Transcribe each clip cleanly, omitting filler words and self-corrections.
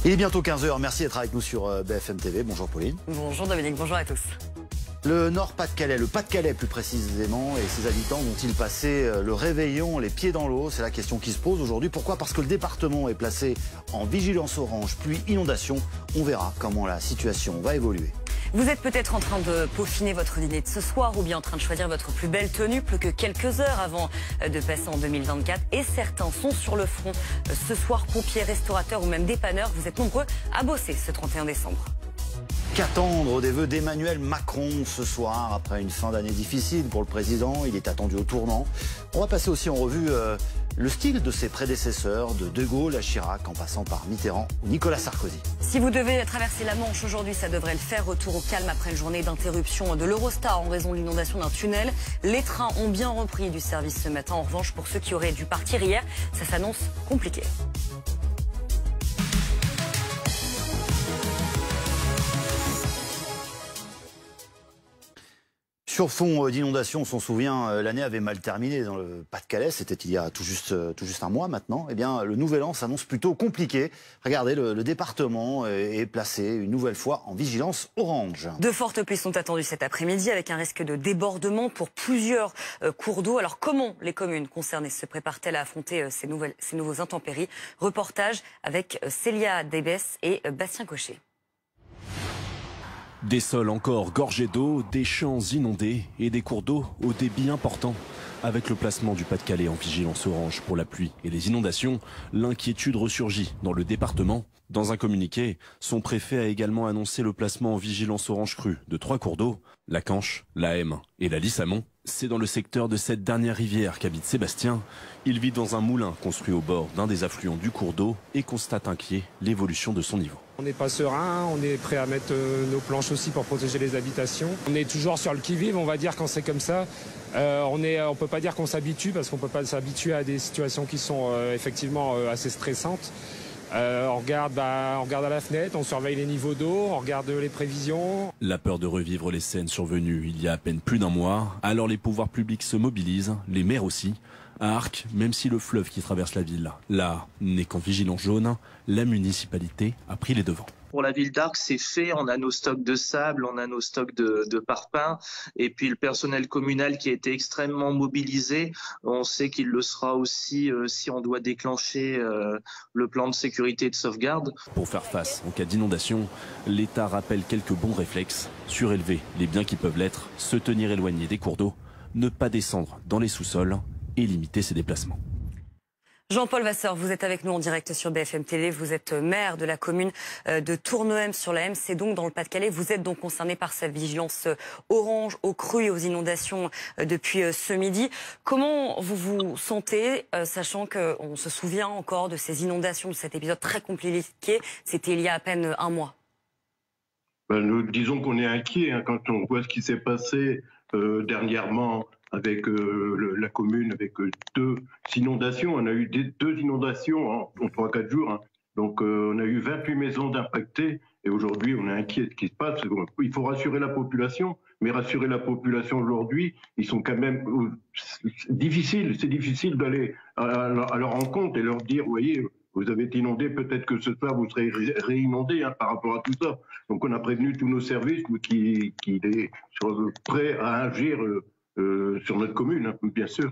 Il est bientôt 15 h, merci d'être avec nous sur BFM TV. Bonjour Pauline. Bonjour Dominique, bonjour à tous. Le Nord-Pas-de-Calais, le Pas-de-Calais plus précisément, et ses habitants vont-ils passer le réveillon les pieds dans l'eau? C'est la question qui se pose aujourd'hui. Pourquoi? Parce que le département est placé en vigilance orange, pluie, inondation. On verra comment la situation va évoluer. Vous êtes peut-être en train de peaufiner votre dîner de ce soir ou bien en train de choisir votre plus belle tenue plus que quelques heures avant de passer en 2024. Et certains sont sur le front. Ce soir, pompiers, restaurateurs ou même dépanneurs, vous êtes nombreux à bosser ce 31 décembre. Qu'attendre des vœux d'Emmanuel Macron ce soir, après une fin d'année difficile pour le président? Il est attendu au tournant. On va passer aussi en revue le style de ses prédécesseurs, de Gaulle à Chirac, en passant par Mitterrand ou Nicolas Sarkozy. Si vous devez traverser la Manche aujourd'hui, ça devrait le faire. Retour au calme après une journée d'interruption de l'Eurostar en raison de l'inondation d'un tunnel. Les trains ont bien repris du service ce matin. En revanche, pour ceux qui auraient dû partir hier, ça s'annonce compliqué. Sur fond d'inondation, on s'en souvient, l'année avait mal terminé dans le Pas-de-Calais, c'était il y a tout juste un mois maintenant. Eh bien, le nouvel an s'annonce plutôt compliqué. Regardez, le département est placé une nouvelle fois en vigilance orange. De fortes pluies sont attendues cet après-midi avec un risque de débordement pour plusieurs cours d'eau. Alors comment les communes concernées se préparent-elles à affronter ces nouveaux intempéries? Reportage avec Célia Débès et Bastien Cochet. Des sols encore gorgés d'eau, des champs inondés et des cours d'eau au débit important. Avec le placement du Pas-de-Calais en vigilance orange pour la pluie et les inondations, l'inquiétude ressurgit dans le département. Dans un communiqué, son préfet a également annoncé le placement en vigilance orange crue de 3 cours d'eau, la Canche, la Hemme et la Lissamont. C'est dans le secteur de cette dernière rivière qu'habite Sébastien. Il vit dans un moulin construit au bord d'un des affluents du cours d'eau et constate inquiet l'évolution de son niveau. On n'est pas serein, on est prêt à mettre nos planches aussi pour protéger les habitations. On est toujours sur le qui-vive, on va dire, quand c'est comme ça. On peut pas dire qu'on s'habitue parce qu'on peut pas s'habituer à des situations qui sont effectivement assez stressantes. On regarde à la fenêtre, on surveille les niveaux d'eau, on regarde les prévisions. La peur de revivre les scènes survenues il y a à peine plus d'un mois. Alors les pouvoirs publics se mobilisent, les maires aussi. À Arques, même si le fleuve qui traverse la ville, là, n'est qu'en vigilance jaune, la municipalité a pris les devants. Pour la ville d'Arques, c'est fait. On a nos stocks de sable, on a nos stocks de parpaings. Et puis le personnel communal qui a été extrêmement mobilisé, on sait qu'il le sera aussi si on doit déclencher le plan de sécurité et de sauvegarde. Pour faire face en cas d'inondation, l'État rappelle quelques bons réflexes. Surélever les biens qui peuvent l'être, se tenir éloigné des cours d'eau, ne pas descendre dans les sous-sols et limiter ses déplacements. Jean-Paul Vasseur, vous êtes avec nous en direct sur BFM TV. Vous êtes maire de la commune de Tournehem sur la M. C'est donc dans le Pas-de-Calais. Vous êtes donc concerné par cette vigilance orange aux crues et aux inondations depuis ce midi. Comment vous vous sentez, sachant qu'on se souvient encore de ces inondations, de cet épisode très compliqué? C'était il y a à peine un mois. Nous disons qu'on est inquiet quand on voit ce qui s'est passé dernièrement avec la commune, avec 2 inondations. On a eu 2 inondations en 3-4 jours. Donc on a eu 28 maisons impactées et aujourd'hui on est inquiet de ce qui se passe. Il faut rassurer la population, mais rassurer la population aujourd'hui, ils sont quand même difficiles. C'est difficile d'aller à leur rencontre et leur dire, vous voyez, vous avez été inondé, peut-être que ce soir vous serez réinondé par rapport à tout ça. Donc on a prévenu tous nos services qui sont prêts à agir sur notre commune, bien sûr.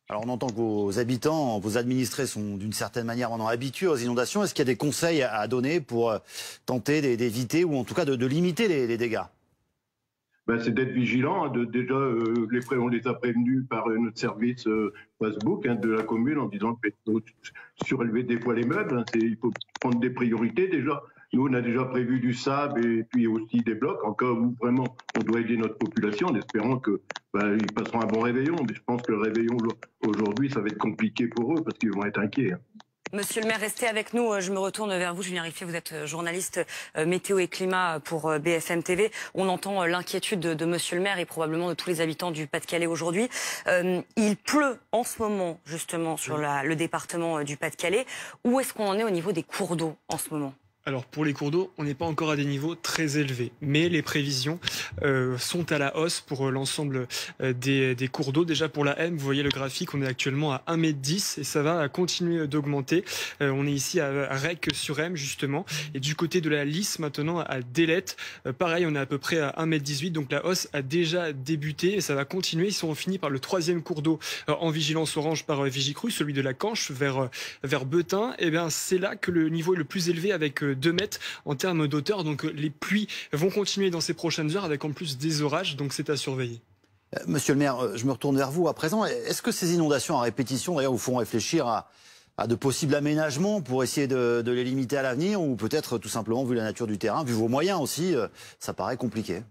Alors on entend que vos habitants, vos administrés sont d'une certaine manière maintenant habitués aux inondations. Est-ce qu'il y a des conseils à donner pour tenter d'éviter ou en tout cas de limiter les dégâts? C'est d'être vigilant. Déjà, on les a prévenus par notre service Facebook de la commune en disant qu'il faut surélever des fois les meubles. Il faut prendre des priorités déjà. Nous, on a déjà prévu du sable et puis aussi des blocs. En cas où vraiment on doit aider notre population, en espérant qu'ils passeront un bon réveillon. Mais je pense que le réveillon aujourd'hui, ça va être compliqué pour eux parce qu'ils vont être inquiets. Monsieur le maire, restez avec nous. Je me retourne vers vous, Julien Riffier. Vous êtes journaliste météo et climat pour BFM TV. On entend l'inquiétude de monsieur le maire et probablement de tous les habitants du Pas-de-Calais aujourd'hui. Il pleut en ce moment, justement, sur le département du Pas-de-Calais. Où est-ce qu'on en est au niveau des cours d'eau en ce moment? Alors pour les cours d'eau, on n'est pas encore à des niveaux très élevés, mais les prévisions sont à la hausse pour l'ensemble des cours d'eau. Déjà pour la M, vous voyez le graphique, on est actuellement à 1,10 m et ça va continuer d'augmenter. On est ici à Rec-sur-M justement, et du côté de la Lys maintenant à Delette, pareil on est à peu près à 1,18 m, donc la hausse a déjà débuté et ça va continuer. Ils sont finis par le 3e cours d'eau en vigilance orange par Vigicru, celui de la Canche vers Beutin. Et bien c'est là que le niveau est le plus élevé avec 2 mètres en termes d'auteur. Donc les pluies vont continuer dans ces prochaines heures avec en plus des orages, donc c'est à surveiller. Monsieur le maire, je me retourne vers vous à présent. Est-ce que ces inondations à répétition d'ailleurs vous font réfléchir à de possibles aménagements pour essayer de les limiter à l'avenir, ou peut-être tout simplement, vu la nature du terrain, vu vos moyens aussi, ça paraît compliqué?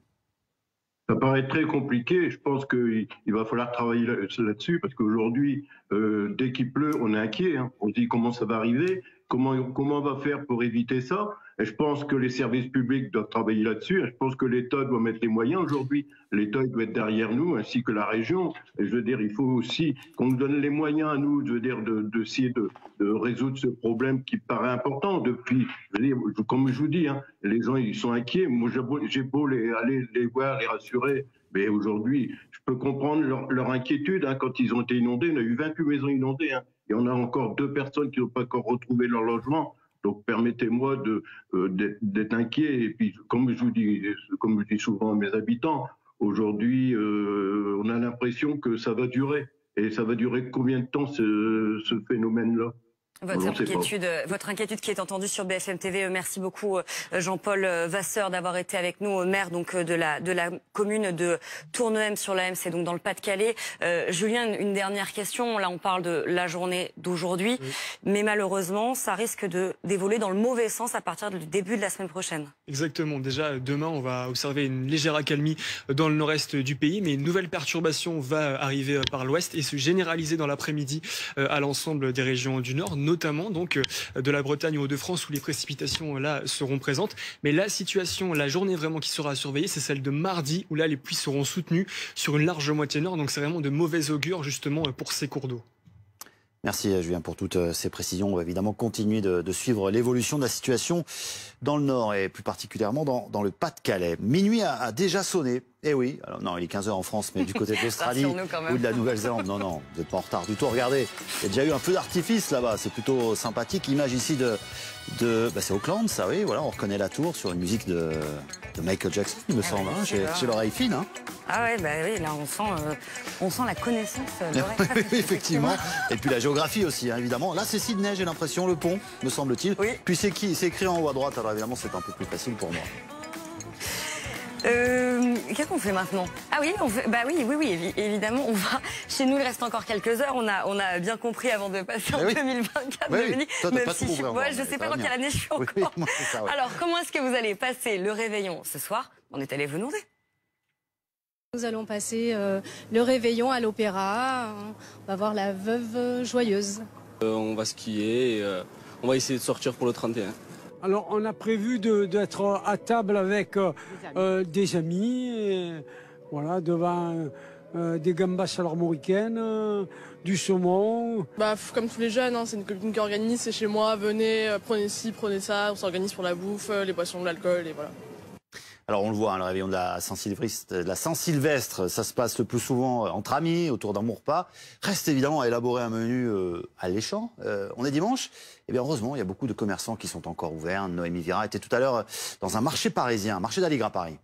Ça paraît très compliqué. Je pense qu'il va falloir travailler là-dessus parce qu'aujourd'hui, dès qu'il pleut, on est inquiet. On se dit comment ça va arriver, comment on va faire pour éviter ça. Et je pense que les services publics doivent travailler là-dessus. Et je pense que l'État doit mettre les moyens aujourd'hui. L'État doit être derrière nous, ainsi que la région. Et je veux dire, il faut aussi qu'on nous donne les moyens à nous, je veux dire, d'essayer de résoudre ce problème qui paraît important depuis. Je veux dire, comme je vous dis, les gens ils sont inquiets. Moi, j'ai beau aller les voir, les rassurer, mais aujourd'hui, je peux comprendre leur inquiétude. Quand ils ont été inondés, on a eu 28 maisons inondées. Et on a encore 2 personnes qui n'ont pas encore retrouvé leur logement. Donc permettez-moi d'être inquiet. Et puis, comme je dis souvent à mes habitants, aujourd'hui, on a l'impression que ça va durer. Et ça va durer combien de temps ce phénomène-là? Votre inquiétude qui est entendue sur BFM TV. Merci beaucoup Jean-Paul Vasseur d'avoir été avec nous, maire donc de la commune de Tournehem sur la M, c'est donc dans le Pas-de-Calais. Julien, une dernière question. Là, on parle de la journée d'aujourd'hui, oui, mais malheureusement, ça risque d'évoluer dans le mauvais sens à partir du début de la semaine prochaine. Exactement. Déjà, demain, on va observer une légère accalmie dans le nord-est du pays, mais une nouvelle perturbation va arriver par l'ouest et se généraliser dans l'après-midi à l'ensemble des régions du nord, notamment donc de la Bretagne aux Hauts-de-France où les précipitations là seront présentes. Mais la situation, la journée vraiment qui sera à surveiller, c'est celle de mardi où là les pluies seront soutenues sur une large moitié nord. Donc c'est vraiment de mauvais augure justement pour ces cours d'eau. Merci Julien pour toutes ces précisions. On va évidemment continuer de suivre l'évolution de la situation dans le Nord et plus particulièrement dans le Pas-de-Calais. Minuit a déjà sonné. Eh oui, alors non, il est 15 h en France, mais du côté de l'Australie ou de la Nouvelle-Zélande. Non, non, vous n'êtes pas en retard du tout. Regardez, il y a déjà eu un feu d'artifice là-bas. C'est plutôt sympathique. Image ici c'est Auckland, ça oui. Voilà, on reconnaît la tour sur une musique de Michael Jackson, il me semble. J'ai l'oreille fine. Ah ouais, bah oui, là on sent la connaissance. Oui, effectivement. Et puis la géographie aussi, évidemment. Là, c'est Sydney, j'ai l'impression, le pont, me semble-t-il. Oui. Puis c'est écrit en haut à droite. Alors évidemment, c'est un peu plus facile pour moi. Qu'est-ce qu'on fait maintenant? Ah oui, oui, évidemment, on va. Chez nous, il reste encore quelques heures. On a bien compris avant de passer en 2024. Même si je sais pas dans quelle année je suis encore. Oui, ça, ouais. Alors, comment est-ce que vous allez passer le réveillon ce soir? On est allé vous demander. Nous allons passer le réveillon à l'Opéra. On va voir la Veuve Joyeuse. On va skier et on va essayer de sortir pour le 31. Alors, on a prévu d'être à table avec des amis, voilà, devant des gambas armoricaines, du saumon. Comme tous les jeunes, c'est une copine qui organise, c'est chez moi, venez, prenez ci, prenez ça, on s'organise pour la bouffe, les boissons, l'alcool, et voilà. Alors on le voit, le réveillon de la Saint-Sylvestre, ça se passe le plus souvent entre amis, autour d'un bon repas. Reste évidemment à élaborer un menu alléchant. On est dimanche, et bien heureusement, il y a beaucoup de commerçants qui sont encore ouverts. Noémie Vira était tout à l'heure dans un marché parisien, un marché d'Aligre à Paris.